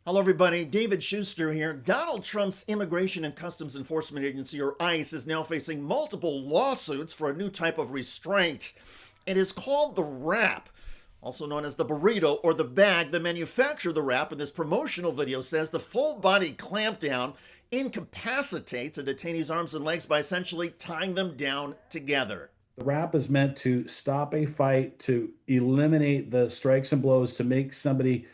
Hello, everybody. David Shuster here. Donald Trump's Immigration and Customs Enforcement Agency, or ICE, is now facing multiple lawsuits for a new type of restraint. It is called the wrap, also known as the burrito or the bag. The manufacturer of the wrap in this promotional video says the full body clampdown incapacitates a detainee's arms and legs by essentially tying them down together. The wrap is meant to stop a fight, to eliminate the strikes and blows, to make somebody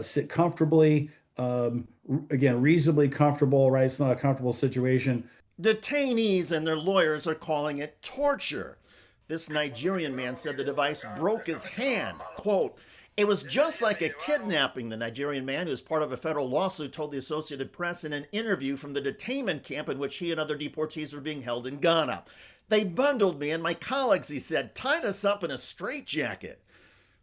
sit comfortably, again, reasonably comfortable, right? It's not a comfortable situation. Detainees and their lawyers are calling it torture. This Nigerian man said the device broke his hand. Quote, "It was just like a kidnapping," the Nigerian man, who is part of a federal lawsuit, told the Associated Press in an interview from the detainment camp in which he and other deportees were being held in Ghana. "They bundled me and my colleagues," he said, "tied us up in a straitjacket."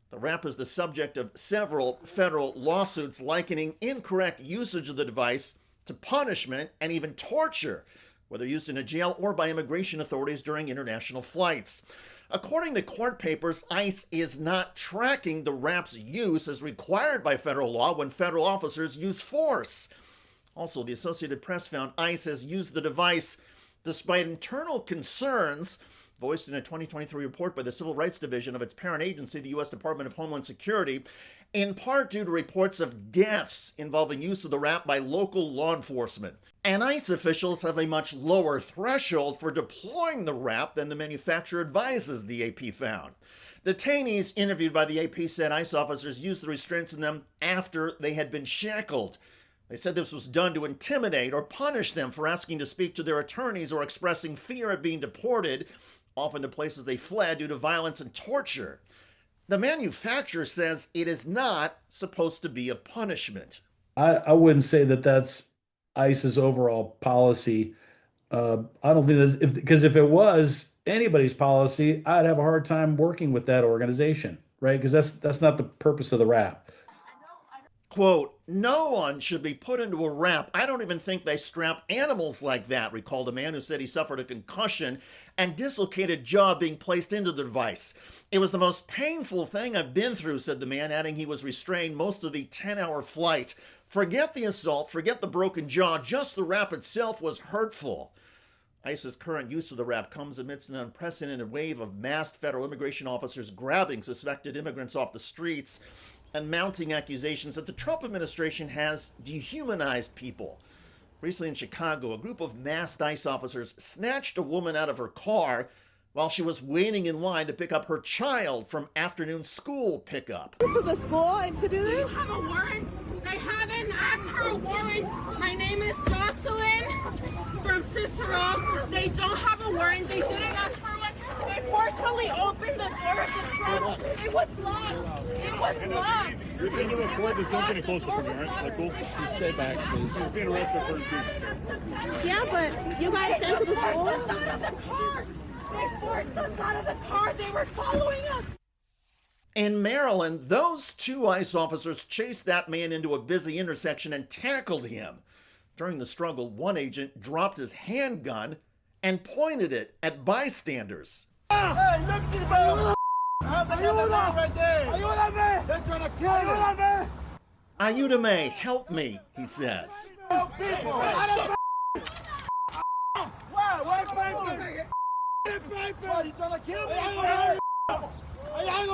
The wrap is the subject of several federal lawsuits likening incorrect usage of the device to punishment and even torture, whether used in a jail or by immigration authorities during international flights. According to court papers, ICE is not tracking the wrap's use as required by federal law when federal officers use force. Also, the Associated Press found ICE has used the device despite internal concerns voiced in a 2023 report by the Civil Rights Division of its parent agency, the U.S. Department of Homeland Security, in part due to reports of deaths involving use of the wrap by local law enforcement. And ICE officials have a much lower threshold for deploying the wrap than the manufacturer advises, the AP found. Detainees interviewed by the AP said ICE officers used the restraints in them after they had been shackled. They said this was done to intimidate or punish them for asking to speak to their attorneys or expressing fear of being deported, often to places they fled due to violence and torture. The manufacturer says it is not supposed to be a punishment. I wouldn't say that that's ICE's overall policy. I don't think that's because if it was anybody's policy, I'd have a hard time working with that organization, right? Because that's not the purpose of the wrap. Quote, "No one should be put into a wrap. I don't even think they strap animals like that," recalled a man who said he suffered a concussion and dislocated jaw being placed into the device. "It was the most painful thing I've been through," said the man, adding he was restrained most of the 10-hour flight. "Forget the assault, forget the broken jaw, just the wrap itself was hurtful." ICE's current use of the wrap comes amidst an unprecedented wave of masked federal immigration officers grabbing suspected immigrants off the streets and mounting accusations that the Trump administration has dehumanized people. Recently in Chicago, a group of masked ICE officers snatched a woman out of her car while she was waiting in line to pick up her child from afternoon school pickup. To the school and to do this? Do you have a warrant? They haven't asked for a warrant. My name is Jocelyn from Cicero. They don't have a warrant. They didn't ask for one. They forcefully opened the door of the truck. It was locked. It was locked. You're being recorded. Just don't get any closer from me, all right? Cool? Just stay back, please. You're being arrested for Yeah, but you guys sent to the school? They forced us out of the car. They forced us out of the car. They were following us. In Maryland, those two ICE officers chased that man into a busy intersection and tackled him. During the struggle, one agent dropped his handgun and pointed it at bystanders. Hey, look at this, bro. Ayúdame right there. Ayúdame. They're trying to kill me. Ayúdame. "Ayúdame, help me," he says. Help people. Why? Where's my paper? What, you trying to kill me?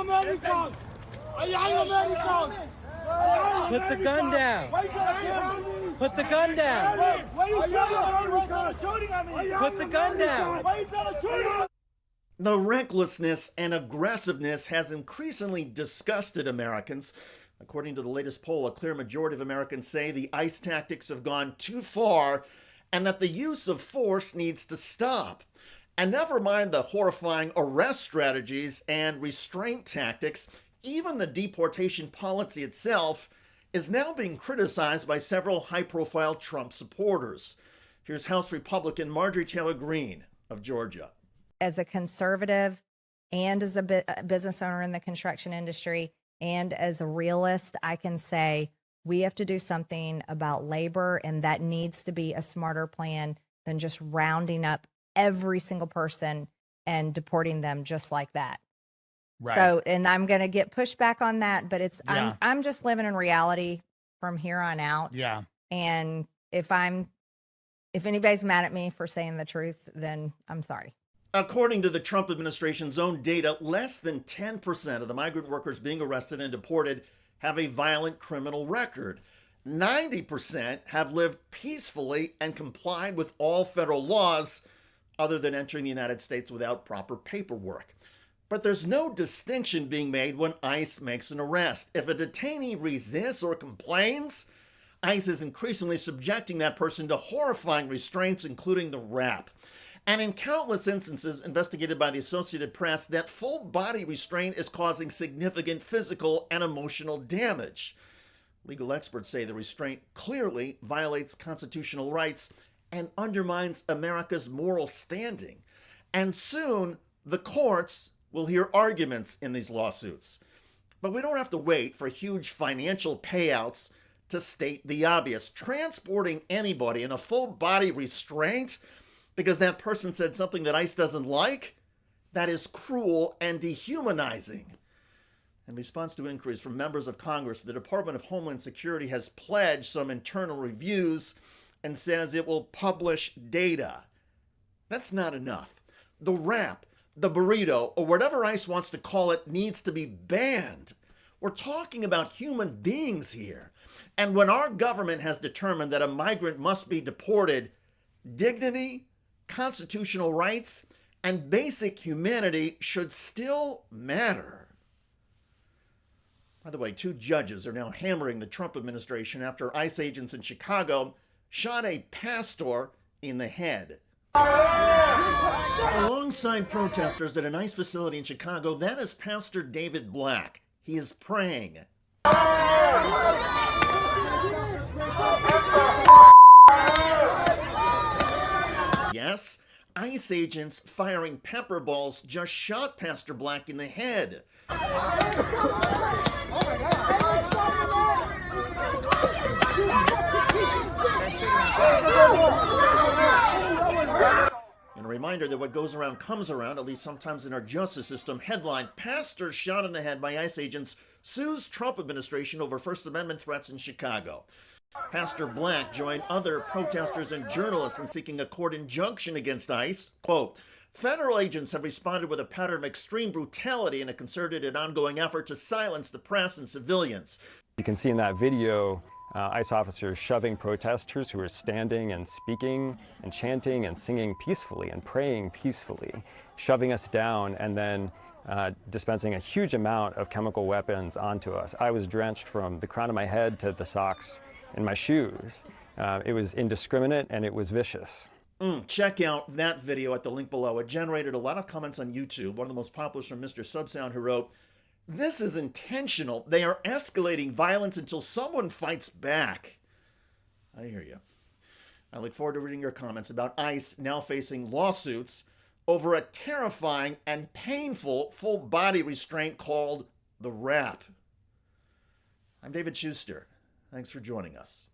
American. American. Put the gun down. Why you trying to kill me? Put the gun down. Why you shooting at me? Put the gun down. Why you trying to shoot at me? The recklessness and aggressiveness has increasingly disgusted Americans. According to the latest poll, a clear majority of Americans say the ICE tactics have gone too far and that the use of force needs to stop. And never mind the horrifying arrest strategies and restraint tactics, even the deportation policy itself is now being criticized by several high-profile Trump supporters. Here's House Republican Marjorie Taylor Greene of Georgia. As a conservative and as a business owner in the construction industry and as a realist, I can say we have to do something about labor, and that needs to be a smarter plan than just rounding up every single person and deporting them just like that. Right. So, and I'm going to get pushed back on that, but I'm just living in reality from here on out. Yeah. And if anybody's mad at me for saying the truth, then I'm sorry. According to the Trump administration's own data, less than 10% of the migrant workers being arrested and deported have a violent criminal record. 90% have lived peacefully and complied with all federal laws other than entering the United States without proper paperwork. But there's no distinction being made when ICE makes an arrest. If a detainee resists or complains, ICE is increasingly subjecting that person to horrifying restraints, including the rap. And in countless instances investigated by the Associated Press, that full body restraint is causing significant physical and emotional damage. Legal experts say the restraint clearly violates constitutional rights and undermines America's moral standing. And soon, the courts will hear arguments in these lawsuits. But we don't have to wait for huge financial payouts to state the obvious. Transporting anybody in a full body restraint because that person said something that ICE doesn't like, that is cruel and dehumanizing. In response to inquiries from members of Congress, the Department of Homeland Security has pledged some internal reviews and says it will publish data. That's not enough. The rap, the burrito, or whatever ICE wants to call it, needs to be banned. We're talking about human beings here. And when our government has determined that a migrant must be deported, dignity, constitutional rights, and basic humanity should still matter. By the way, 2 judges are now hammering the Trump administration after ICE agents in Chicago shot a pastor in the head. Alongside protesters at an ICE facility in Chicago, that is Pastor David Black. He is praying. Yes, ICE agents firing pepper balls just shot Pastor Black in the head. And a reminder that what goes around comes around, at least sometimes in our justice system. Headline: Pastor shot in the head by ICE agents sues Trump administration over First Amendment threats in Chicago. Pastor Black joined other protesters and journalists in seeking a court injunction against ICE. Quote, federal agents have responded with a pattern of extreme brutality in a concerted and ongoing effort to silence the press and civilians. You can see in that video ICE officers shoving protesters who are standing and speaking and chanting and singing peacefully and praying peacefully, shoving us down and then dispensing a huge amount of chemical weapons onto us. I was drenched from the crown of my head to the socks in my shoes. It was indiscriminate and it was vicious. Check out that video at the link below. It generated a lot of comments on YouTube. One of the most popular is from Mr. Subsound, who wrote, "This is intentional. They are escalating violence until someone fights back." I hear you. I look forward to reading your comments about ICE now facing lawsuits over a terrifying and painful full body restraint called the rap. I'm David Shuster. Thanks for joining us.